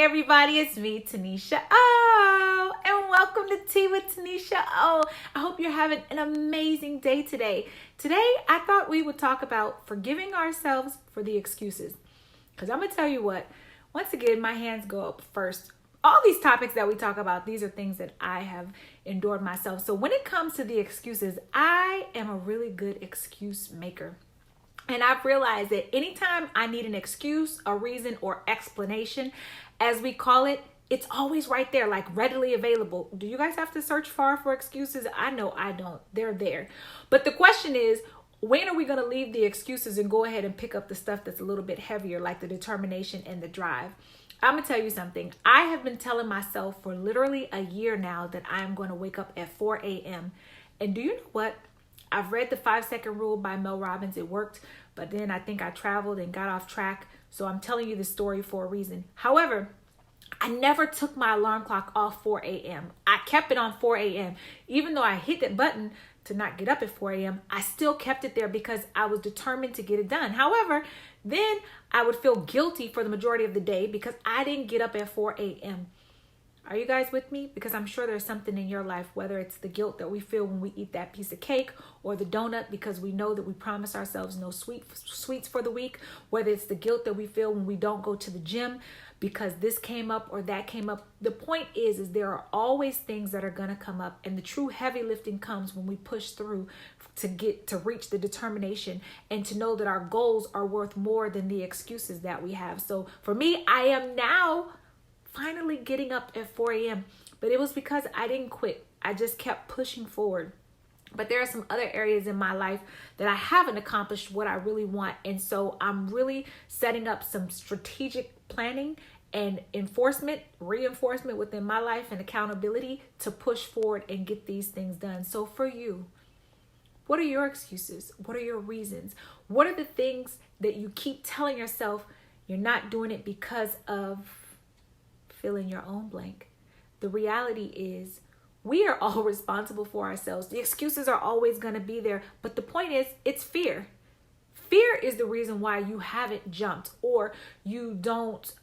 everybody, it's me, Tuniscia O, and welcome to Tea with Tuniscia O. I hope you're having an amazing day today. Today, I thought we would talk about forgiving ourselves for the excuses. Because I'm going to tell you what, once again, my hands go up first. All these topics that we talk about, these are things that I have endured myself. So when it comes to the excuses, I am a really good excuse maker. And I've realized that anytime I need an excuse, a reason, or explanation, as we call it, it's always right there, like readily available. Do you guys have to search far for excuses? I know I don't. They're there. But the question is, when are we going to leave the excuses and go ahead and pick up the stuff that's a little bit heavier, like the determination and the drive? I'm going to tell you something. I have been telling myself for literally a year now that I'm going to wake up at 4 a.m. And do you know what? I've read the 5-second rule by Mel Robbins. It worked, but then I think I traveled and got off track. So I'm telling you this story for a reason. However, I never took my alarm clock off 4 a.m. I kept it on 4 a.m. Even though I hit that button to not get up at 4 a.m., I still kept it there because I was determined to get it done. However, then I would feel guilty for the majority of the day because I didn't get up at 4 a.m. Are you guys with me? Because I'm sure there's something in your life, whether it's the guilt that we feel when we eat that piece of cake or the donut because we know that we promise ourselves no sweets for the week, whether it's the guilt that we feel when we don't go to the gym because this came up or that came up. The point is there are always things that are going to come up, and the true heavy lifting comes when we push through to reach the determination and to know that our goals are worth more than the excuses that we have. So for me, I am now finally getting up at 4 a.m. But it was because I didn't quit. I just kept pushing forward. But there are some other areas in my life that I haven't accomplished what I really want. And so I'm really setting up some strategic planning and reinforcement within my life and accountability to push forward and get these things done. So for you, what are your excuses? What are your reasons? What are the things that you keep telling yourself you're not doing it because of? Fill in your own blank. The reality is we are all responsible for ourselves. The excuses are always going to be there. But the point is, it's fear. Fear is the reason why you haven't jumped or you don't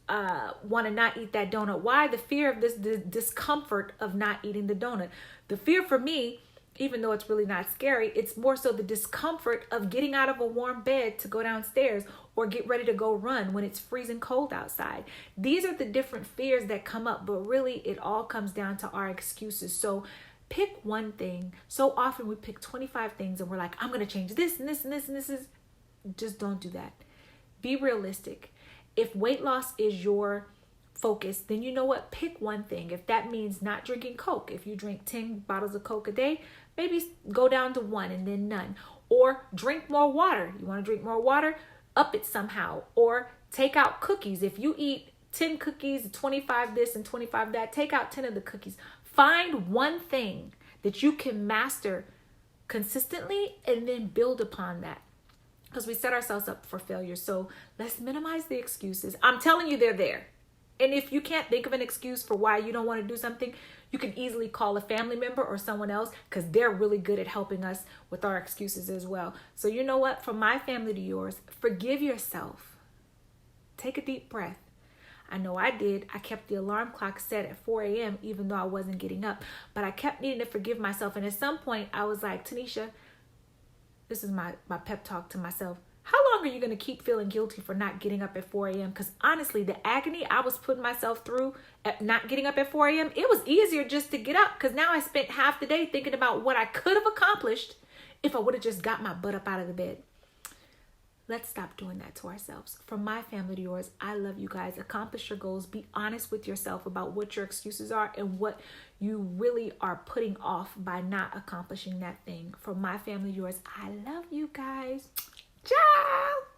want to not eat that donut. Why? The fear of the discomfort of not eating the donut. The fear for me, even though it's really not scary, it's more so the discomfort of getting out of a warm bed to go downstairs or get ready to go run when it's freezing cold outside. These are the different fears that come up, but really it all comes down to our excuses. So pick one thing. So often we pick 25 things and we're like, I'm going to change this and this and this and this. Just don't do that. Be realistic. If weight loss is your focus, then you know what? Pick one thing. If that means not drinking Coke, if you drink 10 bottles of Coke a day, maybe go down to 1 and then none. Or drink more water. You want to drink more water? Up it somehow. Or take out cookies. If you eat 10 cookies, 25 this and 25 that, take out 10 of the cookies. Find one thing that you can master consistently and then build upon that. Because we set ourselves up for failure. So let's minimize the excuses. I'm telling you, they're there. And if you can't think of an excuse for why you don't want to do something, you can easily call a family member or someone else because they're really good at helping us with our excuses as well. So you know what? From my family to yours, forgive yourself. Take a deep breath. I know I did. I kept the alarm clock set at 4 a.m. even though I wasn't getting up. But I kept needing to forgive myself. And at some point, I was like, Tuniscia, this is my pep talk to myself. How long are you going to keep feeling guilty for not getting up at 4 a.m.? Because honestly, the agony I was putting myself through at not getting up at 4 a.m., it was easier just to get up because now I spent half the day thinking about what I could have accomplished if I would have just got my butt up out of the bed. Let's stop doing that to ourselves. From my family to yours, I love you guys. Accomplish your goals. Be honest with yourself about what your excuses are and what you really are putting off by not accomplishing that thing. From my family to yours, I love you guys. Ciao!